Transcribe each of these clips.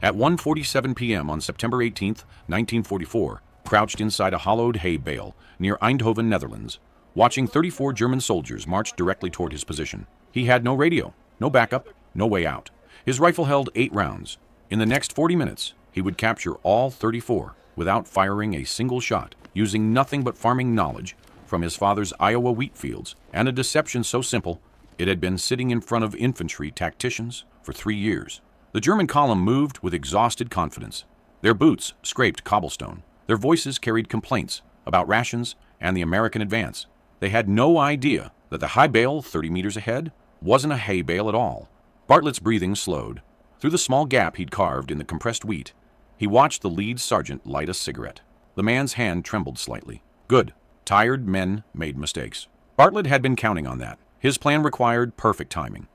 At 1:47 p.m. on September 18, 1944, crouched inside a hollowed hay bale near Eindhoven, Netherlands, watching 34 German soldiers march directly toward his position. He had no radio, no backup, no way out. His rifle held 8 rounds. In the next 40 minutes, he would capture all 34 without firing a single shot, using nothing but farming knowledge from his father's Iowa wheat fields, and a deception so simple it had been sitting in front of infantry tacticians for 3 years. The German column moved with exhausted confidence. Their boots scraped cobblestone. Their voices carried complaints about rations and the American advance. They had no idea that the high bale 30 meters ahead wasn't a hay bale at all. Bartlett's breathing slowed. Through the small gap he'd carved in the compressed wheat, he watched the lead sergeant light a cigarette. The man's hand trembled slightly. Good. Tired men made mistakes. Bartlett had been counting on that. His plan required perfect timing.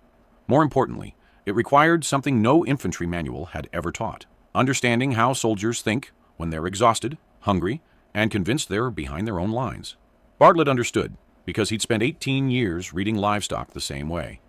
More importantly, it required something no infantry manual had ever taught: understanding how soldiers think when they're exhausted, hungry, and convinced they're behind their own lines. Bartlett understood because he'd spent 18 years reading livestock the same way.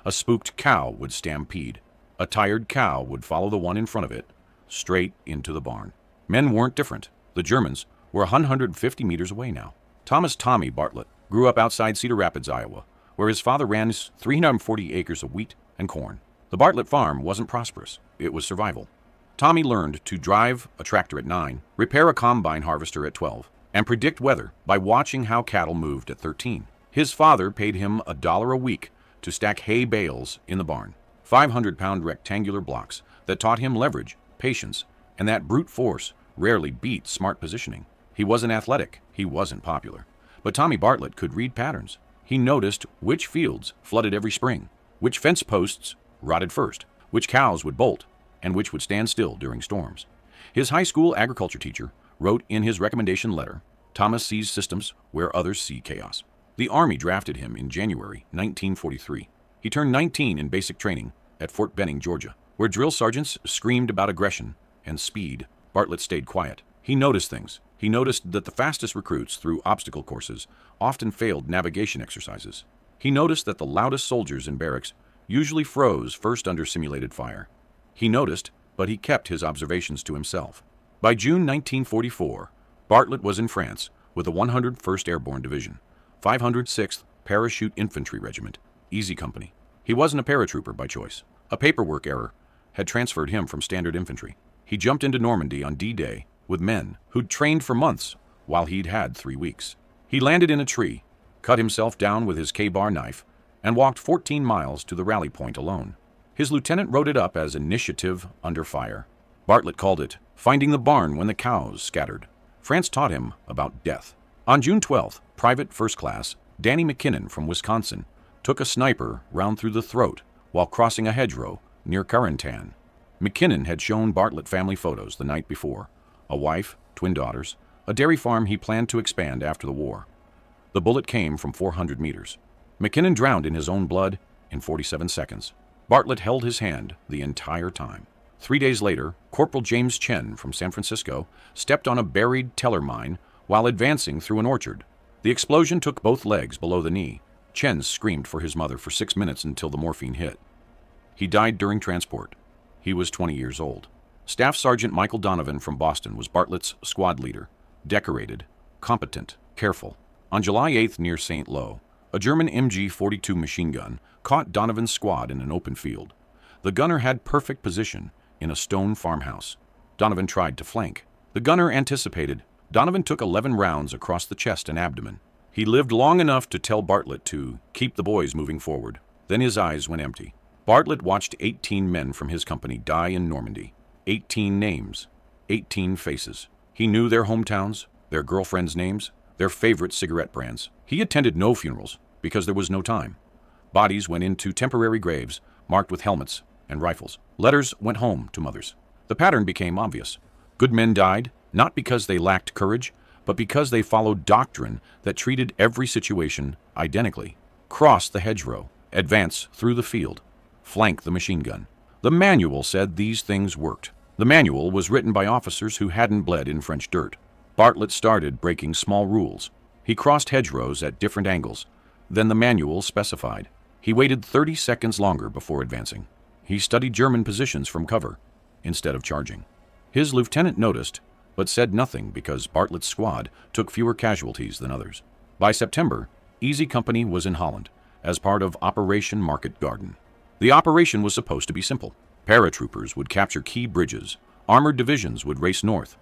A spooked cow would stampede. A tired cow would follow the one in front of it straight into the barn. Men weren't different. The Germans were 150 meters away now. Tommy Bartlett grew up outside Cedar Rapids, Iowa, where his father ran 340 acres of wheat and corn. The Bartlett farm wasn't prosperous. It was survival. Tommy learned to drive a tractor at 9, repair a combine harvester at 12, and predict weather by watching how cattle moved at 13. His father paid him $1 a week to stack hay bales in the barn, 500-pound rectangular blocks that taught him leverage, patience, and that brute force rarely beat smart positioning. He wasn't athletic. He wasn't popular. But Tommy Bartlett could read patterns. He noticed which fields flooded every spring, which fence posts rotted first, which cows would bolt, and which would stand still during storms. His high school agriculture teacher wrote in his recommendation letter, "Thomas sees systems where others see chaos." The Army drafted him in January 1943. He turned 19 in basic training at Fort Benning, Georgia, where drill sergeants screamed about aggression and speed. Bartlett stayed quiet. He noticed things. He noticed that the fastest recruits through obstacle courses often failed navigation exercises. He noticed that the loudest soldiers in barracks usually froze first under simulated fire. He noticed, but he kept his observations to himself. By June 1944, Bartlett was in France with the 101st Airborne Division, 506th Parachute Infantry Regiment, Easy Company. He wasn't a paratrooper by choice. A paperwork error had transferred him from standard infantry. He jumped into Normandy on D-Day with men who'd trained for months while he'd had 3 weeks. He landed in a tree, cut himself down with his K-bar knife, and walked 14 miles to the rally point alone. His lieutenant wrote it up as initiative under fire. Bartlett called it finding the barn when the cows scattered. France taught him about death. On June 12th, Private First Class Danny McKinnon from Wisconsin took a sniper round through the throat while crossing a hedgerow near Carentan. McKinnon had shown Bartlett family photos the night before: a wife, twin daughters, a dairy farm he planned to expand after the war. The bullet came from 400 meters. McKinnon drowned in his own blood in 47 seconds. Bartlett held his hand the entire time. 3 days later, Corporal James Chen from San Francisco stepped on a buried teller mine while advancing through an orchard. The explosion took both legs below the knee. Chen screamed for his mother for 6 minutes until the morphine hit. He died during transport. He was 20 years old. Staff Sergeant Michael Donovan from Boston was Bartlett's squad leader, decorated, competent, careful. On July 8th near St. Lo, a German MG-42 machine gun caught Donovan's squad in an open field. The gunner had perfect position in a stone farmhouse. Donovan tried to flank. The gunner anticipated. Donovan took 11 rounds across the chest and abdomen. He lived long enough to tell Bartlett to keep the boys moving forward. Then his eyes went empty. Bartlett watched 18 men from his company die in Normandy. 18 names, 18 faces. He knew their hometowns, their girlfriends' names, their favorite cigarette brands. He attended no funerals because there was no time. Bodies went into temporary graves marked with helmets and rifles. Letters went home to mothers. The pattern became obvious. Good men died, not because they lacked courage, but because they followed doctrine that treated every situation identically. Cross the hedgerow, advance through the field, flank the machine gun. The manual said these things worked. The manual was written by officers who hadn't bled in French dirt. Bartlett started breaking small rules. He crossed hedgerows at different angles than the manual specified. He waited 30 seconds longer before advancing. He studied German positions from cover. instead of charging. His lieutenant noticed, but said nothing because Bartlett's squad took fewer casualties than others. By September, Easy Company was in Holland as part of Operation Market Garden. The operation was supposed to be simple. Paratroopers would capture key bridges, armored divisions would race north.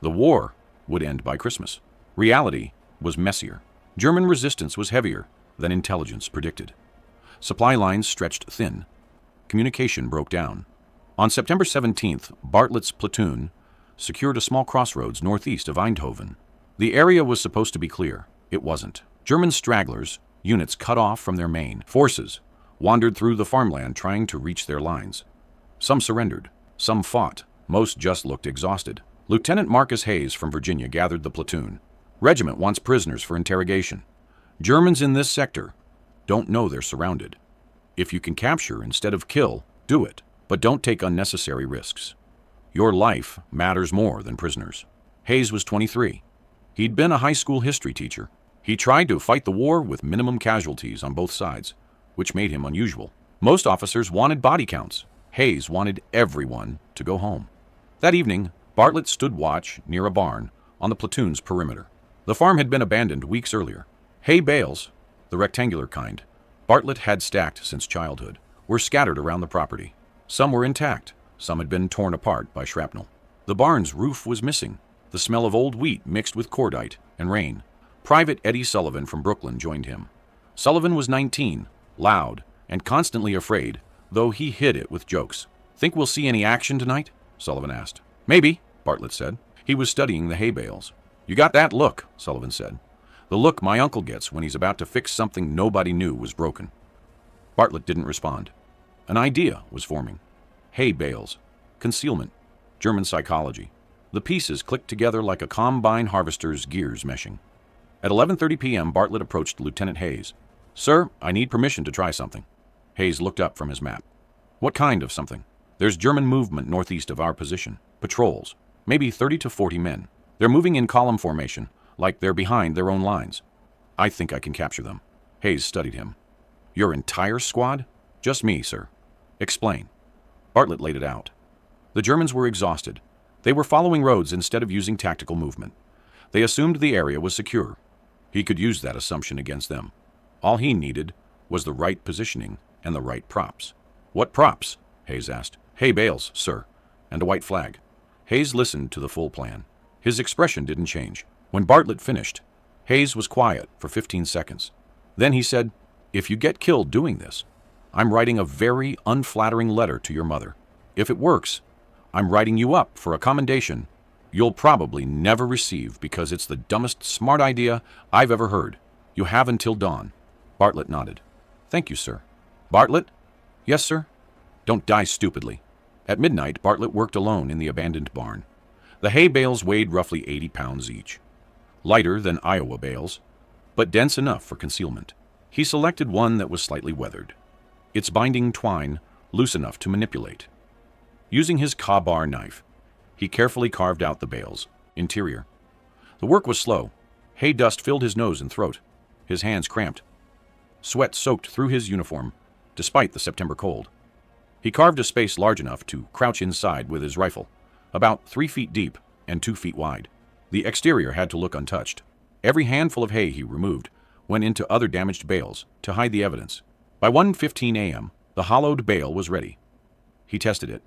The war would end by Christmas. Reality was messier. German resistance was heavier than intelligence predicted. Supply lines stretched thin. Communication broke down. On September 17th, Bartlett's platoon secured a small crossroads northeast of Eindhoven. The area was supposed to be clear. It wasn't. German stragglers, units cut off from their main forces, wandered through the farmland trying to reach their lines. Some surrendered. Some fought. Most just looked exhausted. Lieutenant Marcus Hayes from Virginia gathered the platoon. Regiment wants prisoners for interrogation. Germans in this sector don't know they're surrounded. If you can capture instead of kill, do it, but don't take unnecessary risks. Your life matters more than prisoners. Hayes was 23. He'd been a high school history teacher. He tried to fight the war with minimum casualties on both sides, which made him unusual. Most officers wanted body counts. Hayes wanted everyone to go home. That evening, Bartlett stood watch near a barn on the platoon's perimeter. The farm had been abandoned weeks earlier. Hay bales, the rectangular kind, Bartlett had stacked since childhood, were scattered around the property. Some were intact, some had been torn apart by shrapnel. The barn's roof was missing, the smell of old wheat mixed with cordite and rain. Private Eddie Sullivan from Brooklyn joined him. Sullivan was 19, loud, and constantly afraid, though he hid it with jokes. "Think we'll see any action tonight?" Sullivan asked. "Maybe," Bartlett said. He was studying the hay bales. "You got that look," Sullivan said. "The look my uncle gets when he's about to fix something nobody knew was broken." Bartlett didn't respond. An idea was forming. Hay bales, concealment, German psychology. The pieces clicked together like a combine harvester's gears meshing. At 11:30 p.m., Bartlett approached Lieutenant Hayes. "Sir, I need permission to try something." Hayes looked up from his map. "What kind of something?" "There's German movement northeast of our position. Patrols. Maybe 30 to 40 men. They're moving in column formation, like they're behind their own lines. I think I can capture them." Hayes studied him. "Your entire squad?" "Just me, sir." "Explain." Bartlett laid it out. The Germans were exhausted. They were following roads instead of using tactical movement. They assumed the area was secure. He could use that assumption against them. All he needed was the right positioning and the right props. "What props?" Hayes asked. "Hay bales, sir, and a white flag." Hayes listened to the full plan. His expression didn't change. When Bartlett finished, Hayes was quiet for 15 seconds. Then he said, "If you get killed doing this, I'm writing a very unflattering letter to your mother. If it works, I'm writing you up for a commendation you'll probably never receive because it's the dumbest smart idea I've ever heard. You have until dawn." Bartlett nodded. "Thank you, sir." "Bartlett?" "Yes, sir." "Don't die stupidly." At midnight, Bartlett worked alone in the abandoned barn. The hay bales weighed roughly 80 pounds each. Lighter than Iowa bales, but dense enough for concealment. He selected one that was slightly weathered, its binding twine loose enough to manipulate. Using his Ka-bar knife, he carefully carved out the bales. Interior. The work was slow. Hay dust filled his nose and throat. His hands cramped. Sweat soaked through his uniform, despite the September cold. He carved a space large enough to crouch inside with his rifle, about 3 feet deep and 2 feet wide. The exterior had to look untouched. Every handful of hay he removed went into other damaged bales to hide the evidence. By 1:15 a.m., the hollowed bale was ready. He tested it.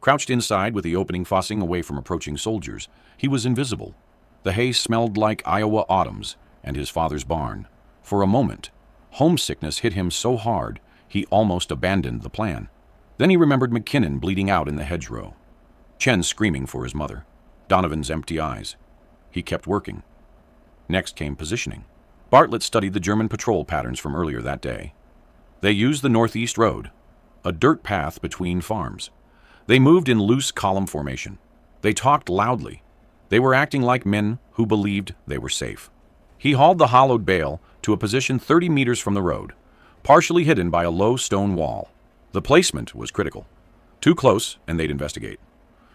Crouched inside with the opening fossing away from approaching soldiers, he was invisible. The hay smelled like Iowa autumns and his father's barn. For a moment, homesickness hit him so hard he almost abandoned the plan. Then he remembered McKinnon bleeding out in the hedgerow, Chen screaming for his mother, Donovan's empty eyes. He kept working. Next came positioning. Bartlett studied the German patrol patterns from earlier that day. They used the northeast road, a dirt path between farms. They moved in loose column formation. They talked loudly. They were acting like men who believed they were safe. He hauled the hollowed bale to a position 30 meters from the road, partially hidden by a low stone wall. The placement was critical. Too close, and they'd investigate.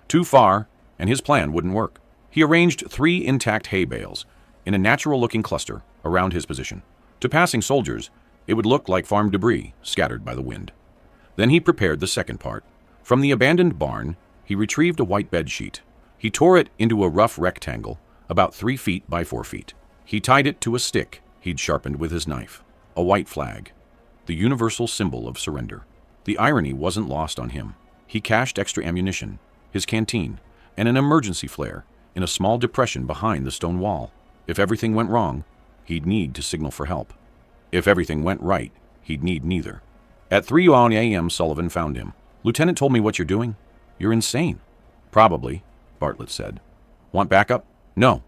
Too far, and his plan wouldn't work. He arranged 3 intact hay bales in a natural-looking cluster around his position. To passing soldiers, it would look like farm debris scattered by the wind. Then he prepared the second part. From the abandoned barn, He retrieved a white bed sheet. He tore it into a rough rectangle, about 3 feet by 4 feet. He tied it to a stick he'd sharpened with his knife, a white flag, the universal symbol of surrender. The irony wasn't lost on him. He cached extra ammunition, his canteen, and an emergency flare in a small depression behind the stone wall. If everything went wrong, he'd need to signal for help. If everything went right, he'd need neither. At 3:00 a.m., Sullivan found him. "Lieutenant told me what you're doing. You're insane." "Probably," Bartlett said. "Want backup?" "No.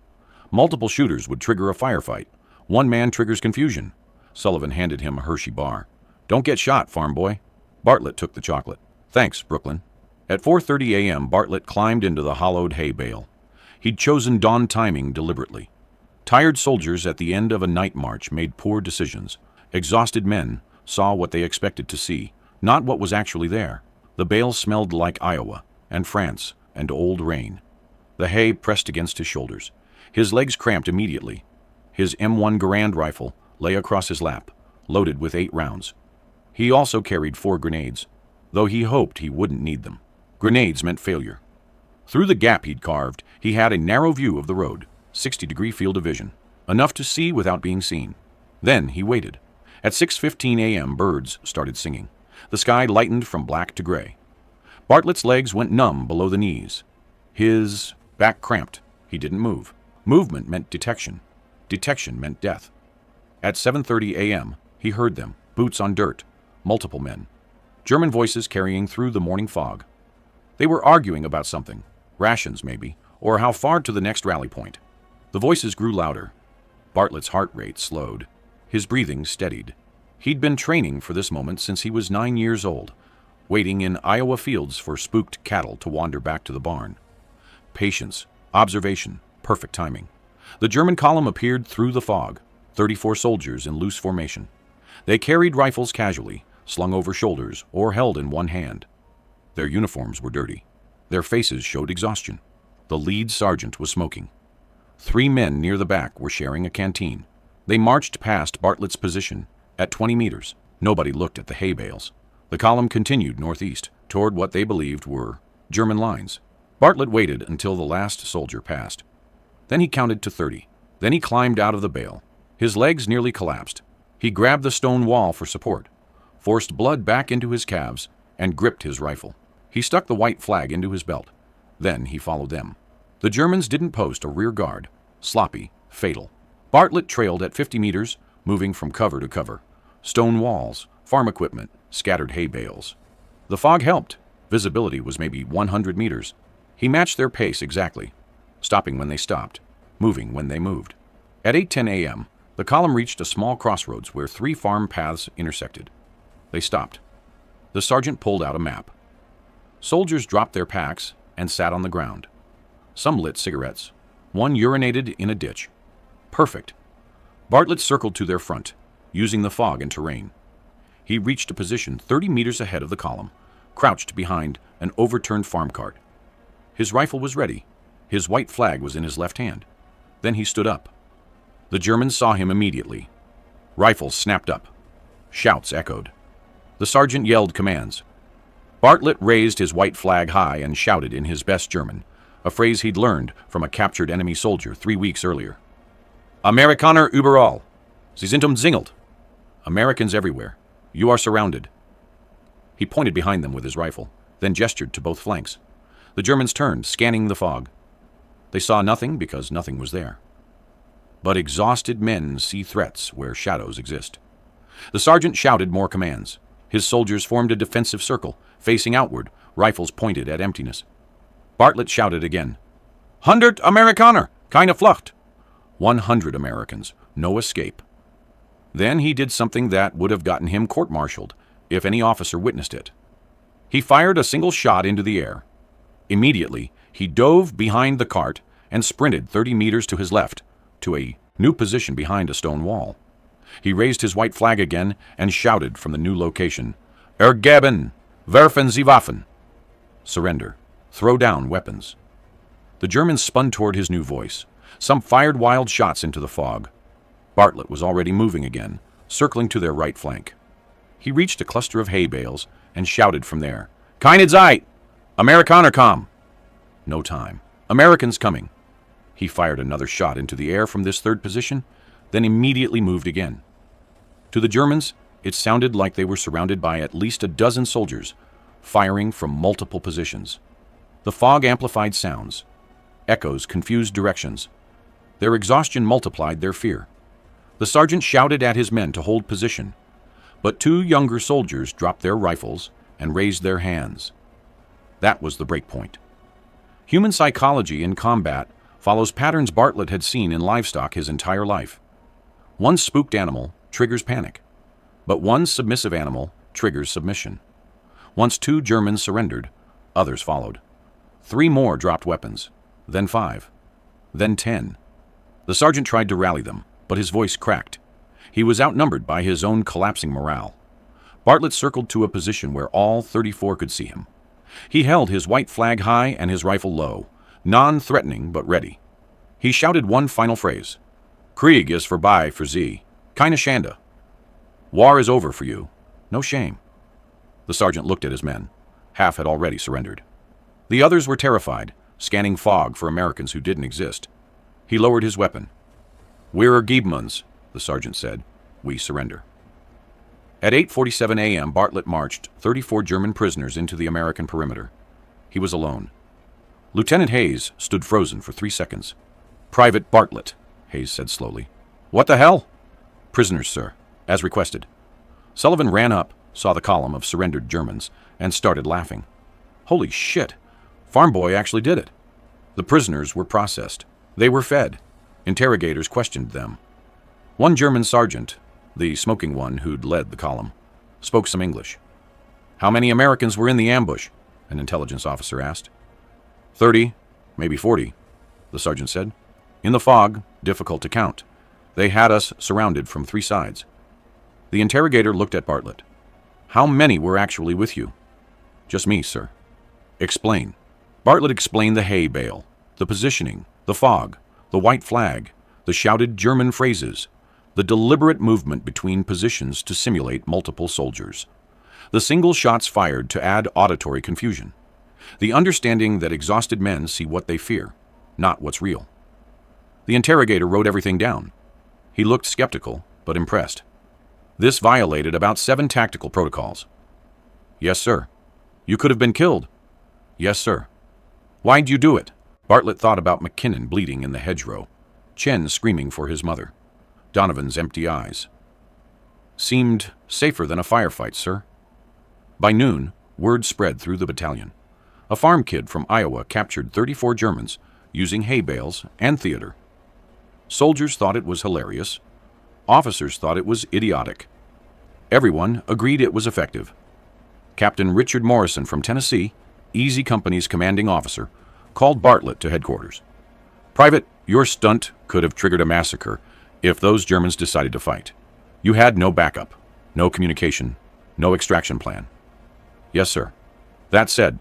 Multiple shooters would trigger a firefight. One man triggers confusion." Sullivan handed him a Hershey bar. "Don't get shot, farm boy." Bartlett took the chocolate. "Thanks, Brooklyn." At 4:30 a.m., Bartlett climbed into the hollowed hay bale. He'd chosen dawn timing deliberately. Tired soldiers at the end of a night march made poor decisions. Exhausted men saw what they expected to see, not what was actually there. The bale smelled like Iowa and France and old rain. The hay pressed against his shoulders. His legs cramped immediately. His M1 Garand rifle lay across his lap, loaded with 8 rounds. He also carried 4 grenades, though he hoped he wouldn't need them. Grenades meant failure. Through the gap he'd carved, he had a narrow view of the road, 60-degree field of vision, enough to see without being seen. Then he waited. At 6:15 a.m., birds started singing. The sky lightened from black to gray. Bartlett's legs went numb below the knees. His back cramped. He didn't move. Movement meant detection. Detection meant death. At 7:30 a.m., he heard them, boots on dirt, multiple men. German voices carrying through the morning fog. They were arguing about something, rations maybe, or how far to the next rally point. The voices grew louder. Bartlett's heart rate slowed. His breathing steadied. He'd been training for this moment since he was 9 years old, waiting in Iowa fields for spooked cattle to wander back to the barn. Patience, observation, perfect timing. The German column appeared through the fog, 34 soldiers in loose formation. They carried rifles casually, slung over shoulders or held in one hand. Their uniforms were dirty. Their faces showed exhaustion. The lead sergeant was smoking. 3 men near the back were sharing a canteen. They marched past Bartlett's position at 20 meters. Nobody looked at the hay bales. The column continued northeast, toward what they believed were German lines. Bartlett waited until the last soldier passed. Then he counted to 30. Then he climbed out of the bale. His legs nearly collapsed. He grabbed the stone wall for support, forced blood back into his calves, and gripped his rifle. He stuck the white flag into his belt. Then he followed them. The Germans didn't post a rear guard. Sloppy, fatal. Bartlett trailed at 50 meters, moving from cover to cover. Stone walls, farm equipment, scattered hay bales. The fog helped. Visibility was maybe 100 meters. He matched their pace exactly, stopping when they stopped, moving when they moved. At 8:10 a.m., the column reached a small crossroads where 3 farm paths intersected. They stopped. The sergeant pulled out a map. Soldiers dropped their packs and sat on the ground. Some lit cigarettes. One urinated in a ditch. Perfect. Bartlett circled to their front, using the fog and terrain. He reached a position 30 meters ahead of the column, crouched behind an overturned farm cart. His rifle was ready. His white flag was in his left hand. Then he stood up. The Germans saw him immediately. Rifles snapped up. Shouts echoed. The sergeant yelled commands. Bartlett raised his white flag high and shouted in his best German, a phrase he'd learned from a captured enemy soldier 3 weeks earlier. Amerikaner überall. Sie sind umzingelt. Americans everywhere. You are surrounded. He pointed behind them with his rifle, then gestured to both flanks. The Germans turned, scanning the fog. They saw nothing because nothing was there. But exhausted men see threats where shadows exist. The sergeant shouted more commands. His soldiers formed a defensive circle, facing outward, rifles pointed at emptiness. Bartlett shouted again. 100 Amerikaner, keine Flucht. 100 Americans, no escape. Then he did something that would have gotten him court-martialed if any officer witnessed it. He fired a single shot into the air. Immediately, he dove behind the cart and sprinted 30 meters to his left, to a new position behind a stone wall. He raised his white flag again and shouted from the new location, Ergeben, werfen Sie Waffen. Surrender. Throw down weapons. The Germans spun toward his new voice. Some fired wild shots into the fog. Bartlett was already moving again, circling to their right flank. He reached a cluster of hay bales and shouted from there, Keine Zeit! Amerikaner com! No time. Americans coming. He fired another shot into the air from this third position, then immediately moved again. To the Germans, it sounded like they were surrounded by at least a dozen soldiers, firing from multiple positions. The fog amplified sounds. Echoes confused directions. Their exhaustion multiplied their fear. The sergeant shouted at his men to hold position, but two younger soldiers dropped their rifles and raised their hands. That was the break point. Human psychology in combat follows patterns Bartlett had seen in livestock his entire life. One spooked animal triggers panic, but one submissive animal triggers submission. Once 2 Germans surrendered, others followed. 3 more dropped weapons, then 5, then 10. The sergeant tried to rally them, but his voice cracked. He was outnumbered by his own collapsing morale. Bartlett circled to a position where all 34 could see him. He held his white flag high and his rifle low, non-threatening but ready. He shouted one final phrase. Krieg is vorbei für Sie. Keine Schande. War is over for you. No shame. The sergeant looked at his men. Half had already surrendered. The others were terrified, scanning fog for Americans who didn't exist. He lowered his weapon. We're Giebmans, the sergeant said. We surrender. At 8:47 a.m., Bartlett marched 34 German prisoners into the American perimeter. He was alone. Lieutenant Hayes stood frozen for 3 seconds. Private Bartlett, Hayes said slowly. What the hell? Prisoners, sir, as requested. Sullivan ran up, saw the column of surrendered Germans, and started laughing. Holy shit! Farm boy actually did it. The prisoners were processed. They were fed. Interrogators questioned them. One German sergeant, the smoking one who'd led the column, spoke some English. How many Americans were in the ambush? An intelligence officer asked. 30, maybe 40, the sergeant said. In the fog, difficult to count. They had us surrounded from 3 sides. The interrogator looked at Bartlett. How many were actually with you? Just me, sir. Explain. Bartlett explained the hay bale, the positioning, the fog, the white flag, the shouted German phrases, the deliberate movement between positions to simulate multiple soldiers, the single shots fired to add auditory confusion, the understanding that exhausted men see what they fear, not what's real. The interrogator wrote everything down. He looked skeptical, but impressed. This violated about 7 tactical protocols. Yes, sir. You could have been killed. Yes, sir. Why'd you do it? Bartlett thought about McKinnon bleeding in the hedgerow, Chen screaming for his mother, Donovan's empty eyes. Seemed safer than a firefight, sir. By noon, word spread through the battalion. A farm kid from Iowa captured 34 Germans using hay bales and theater. Soldiers thought it was hilarious. Officers thought it was idiotic. Everyone agreed it was effective. Captain Richard Morrison from Tennessee, Easy Company's commanding officer, called Bartlett to headquarters. Private, your stunt could have triggered a massacre if those Germans decided to fight. You had no backup, no communication, no extraction plan. Yes, sir. That said,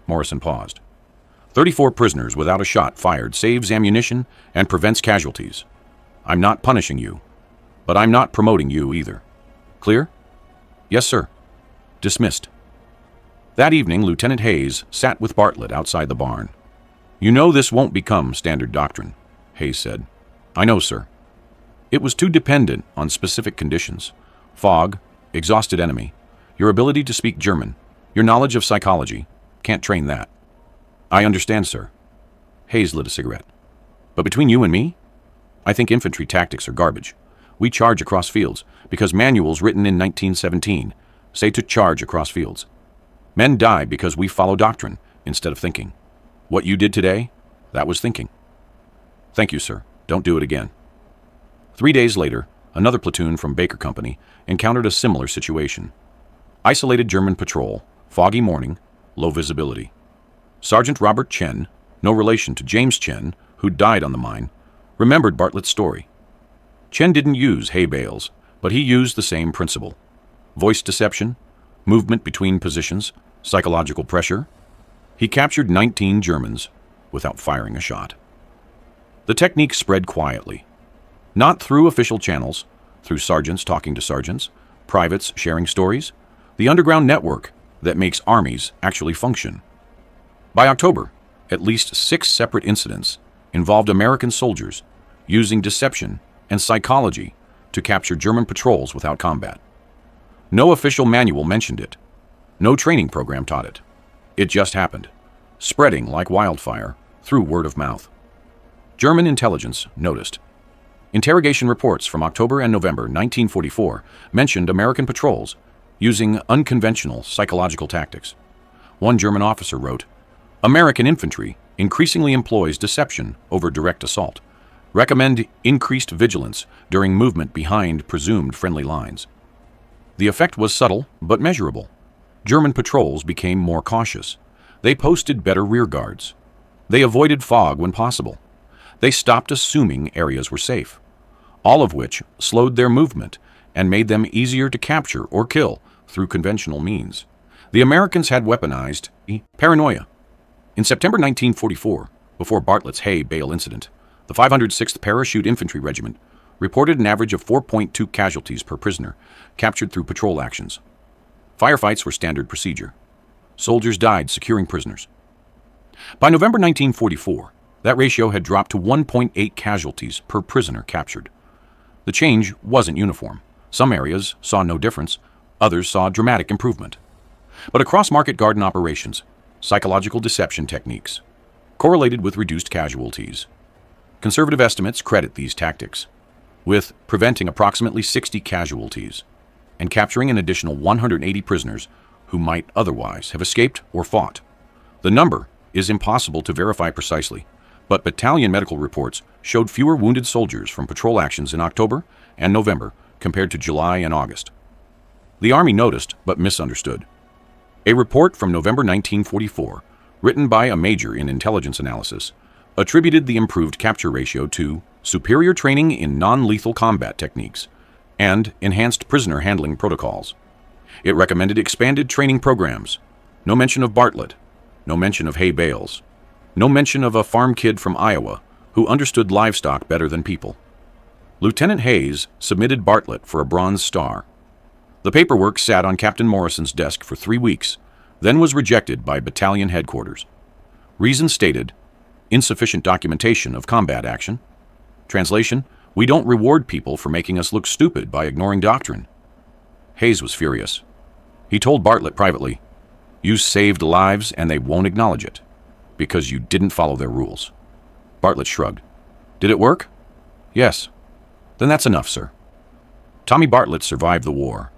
Morrison paused. 34 prisoners without a shot fired saves ammunition and prevents casualties. I'm not punishing you, but I'm not promoting you either. Clear? Yes, sir. Dismissed. That evening, Lieutenant Hayes sat with Bartlett outside the barn. You know this won't become standard doctrine, Hayes said. I know, sir. It was too dependent on specific conditions. Fog, exhausted enemy, your ability to speak German, your knowledge of psychology. Can't train that. I understand, sir. Hayes lit a cigarette. But between you and me, I think infantry tactics are garbage. We charge across fields because manuals written in 1917 say to charge across fields. Men die because we follow doctrine instead of thinking. What you did today, that was thinking. Thank you, sir. Don't do it again. 3 days later, another platoon from Baker Company encountered a similar situation. Isolated German patrol, foggy morning, low visibility. Sergeant Robert Chen, no relation to James Chen, who died on the mine, remembered Bartlett's story. Chen didn't use hay bales, but he used the same principle. Voice deception, movement between positions, psychological pressure. He captured 19 Germans without firing a shot. The technique spread quietly. Not through official channels, through sergeants talking to sergeants, privates sharing stories, the underground network that makes armies actually function. By October, at least 6 separate incidents involved American soldiers using deception and psychology to capture German patrols without combat. No official manual mentioned it. No training program taught it. It just happened, spreading like wildfire through word of mouth. German intelligence noticed. Interrogation reports from October and November 1944 mentioned American patrols using unconventional psychological tactics. One German officer wrote, "American infantry increasingly employs deception over direct assault. Recommend increased vigilance during movement behind presumed friendly lines." The effect was subtle but measurable. German patrols became more cautious. They posted better rear guards. They avoided fog when possible. They stopped assuming areas were safe, all of which slowed their movement and made them easier to capture or kill through conventional means. The Americans had weaponized paranoia. In September 1944, before Bartlett's Bale incident, the 506th Parachute Infantry Regiment reported an average of 4.2 casualties per prisoner captured through patrol actions. Firefights were standard procedure. Soldiers died securing prisoners. By November 1944, that ratio had dropped to 1.8 casualties per prisoner captured. The change wasn't uniform. Some areas saw no difference, others saw dramatic improvement. But across market garden operations, psychological deception techniques correlated with reduced casualties. Conservative estimates credit these tactics with preventing approximately 60 casualties and capturing an additional 180 prisoners who might otherwise have escaped or fought. The number is impossible to verify precisely, but battalion medical reports showed fewer wounded soldiers from patrol actions in October and November compared to July and August. The Army noticed but misunderstood. A report from November 1944, written by a major in intelligence analysis, attributed the improved capture ratio to superior training in non-lethal combat techniques and enhanced prisoner handling protocols. It recommended expanded training programs. No mention of Bartlett, no mention of Bales, no mention of a farm kid from Iowa who understood livestock better than people. Lieutenant Hayes submitted Bartlett for a Bronze Star. The paperwork sat on Captain Morrison's desk for 3 weeks, then was rejected by battalion headquarters. Reason stated, insufficient documentation of combat action. Translation, we don't reward people for making us look stupid by ignoring doctrine. Hayes was furious. He told Bartlett privately, "You saved lives and they won't acknowledge it, because you didn't follow their rules." Bartlett shrugged. "Did it work?" "Yes." "Then that's enough, sir." Tommy Bartlett survived the war.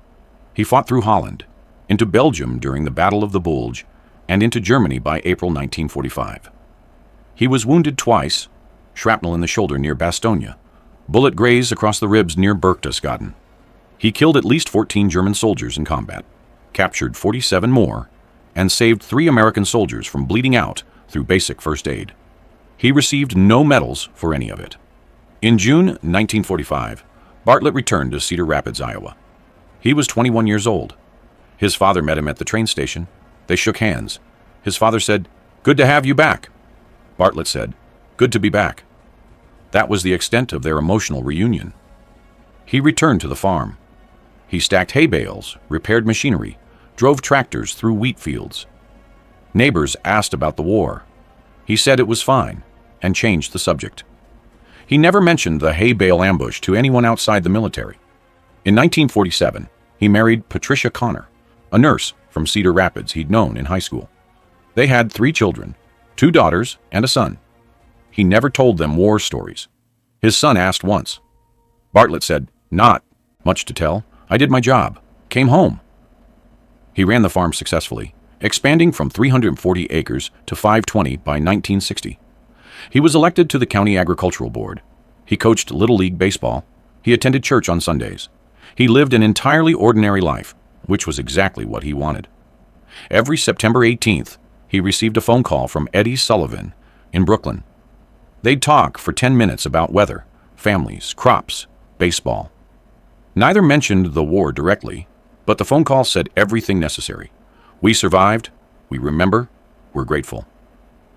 He fought through Holland, into Belgium during the Battle of the Bulge, and into Germany by April 1945. He was wounded twice, shrapnel in the shoulder near Bastogne, bullet graze across the ribs near Berchtesgaden. He killed at least 14 German soldiers in combat, captured 47 more, and saved 3 American soldiers from bleeding out through basic first aid. He received no medals for any of it. In June 1945, Bartlett returned to Cedar Rapids, Iowa. He was 21 years old. His father met him at the train station. They shook hands. His father said, "Good to have you back." Bartlett said, "Good to be back." That was the extent of their emotional reunion. He returned to the farm. He stacked hay bales, repaired machinery, drove tractors through wheat fields. Neighbors asked about the war. He said it was fine and changed the subject. He never mentioned the hay bale ambush to anyone outside the military. In 1947, he married Patricia Connor, a nurse from Cedar Rapids he'd known in high school. They had 3 children, 2 daughters and a son. He never told them war stories. His son asked once. Bartlett said, "Not much to tell. I did my job. Came home." He ran the farm successfully, expanding from 340 acres to 520 by 1960. He was elected to the County Agricultural Board. He coached Little League baseball. He attended church on Sundays. He lived an entirely ordinary life, which was exactly what he wanted. Every September 18th, he received a phone call from Eddie Sullivan in Brooklyn. They'd talk for 10 minutes about weather, families, crops, baseball. Neither mentioned the war directly, but the phone call said everything necessary. We survived, we remember, we're grateful.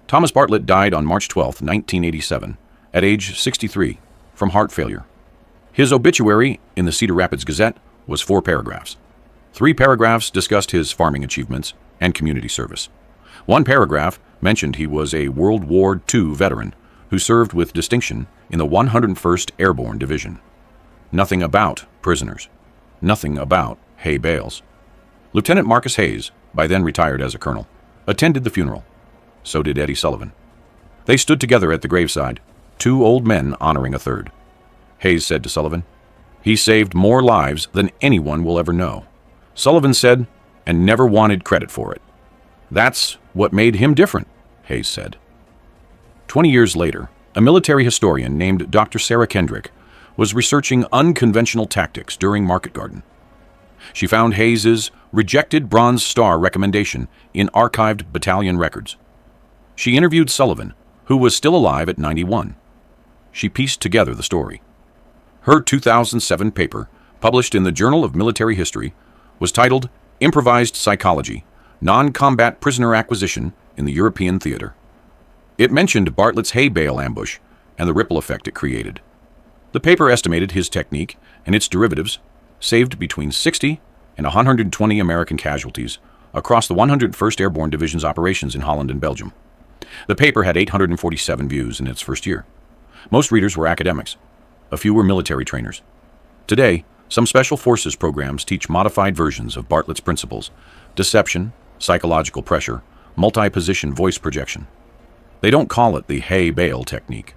Thomas Bartlett died on March 12, 1987, at age 63, from heart failure. His obituary in the Cedar Rapids Gazette was 4 paragraphs. 3 paragraphs discussed his farming achievements and community service. One paragraph mentioned he was a World War II veteran who served with distinction in the 101st Airborne Division. Nothing about prisoners. Nothing about hay bales. Lieutenant Marcus Hayes, by then retired as a colonel, attended the funeral. So did Eddie Sullivan. They stood together at the graveside, two old men honoring a third. Hayes said to Sullivan, "He saved more lives than anyone will ever know." Sullivan said, "And never wanted credit for it." "That's what made him different," Hayes said. 20 years later, a military historian named Dr. Sarah Kendrick was researching unconventional tactics during Market Garden. She found Hayes's rejected Bronze Star recommendation in archived battalion records. She interviewed Sullivan, who was still alive at 91. She pieced together the story. Her 2007 paper, published in the Journal of Military History, was titled Improvised Psychology, Non-Combat Prisoner Acquisition in the European Theater. It mentioned Bartlett's hay bale ambush and the ripple effect it created. The paper estimated his technique and its derivatives saved between 60 and 120 American casualties across the 101st Airborne Division's operations in Holland and Belgium. The paper had 847 views in its first year. Most readers were academics. A few were military trainers. Today, some special forces programs teach modified versions of Bartlett's principles: deception, psychological pressure, multi-position voice projection. They don't call it the hay bale technique.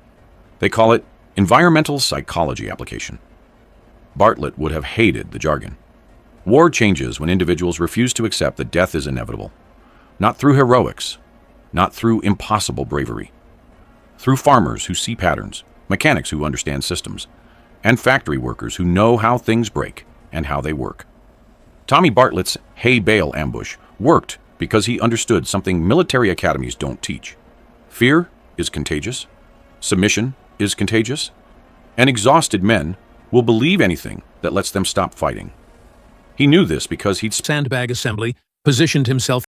They call it environmental psychology application. Bartlett would have hated the jargon. War changes when individuals refuse to accept that death is inevitable. Not through heroics, not through impossible bravery. Through farmers who see patterns, mechanics who understand systems, and factory workers who know how things break and how they work. Tommy Bartlett's hay bale ambush worked because he understood something military academies don't teach. Fear is contagious. Submission is contagious. And exhausted men will believe anything that lets them stop fighting. He knew this because he'd sandbag assembly, positioned himself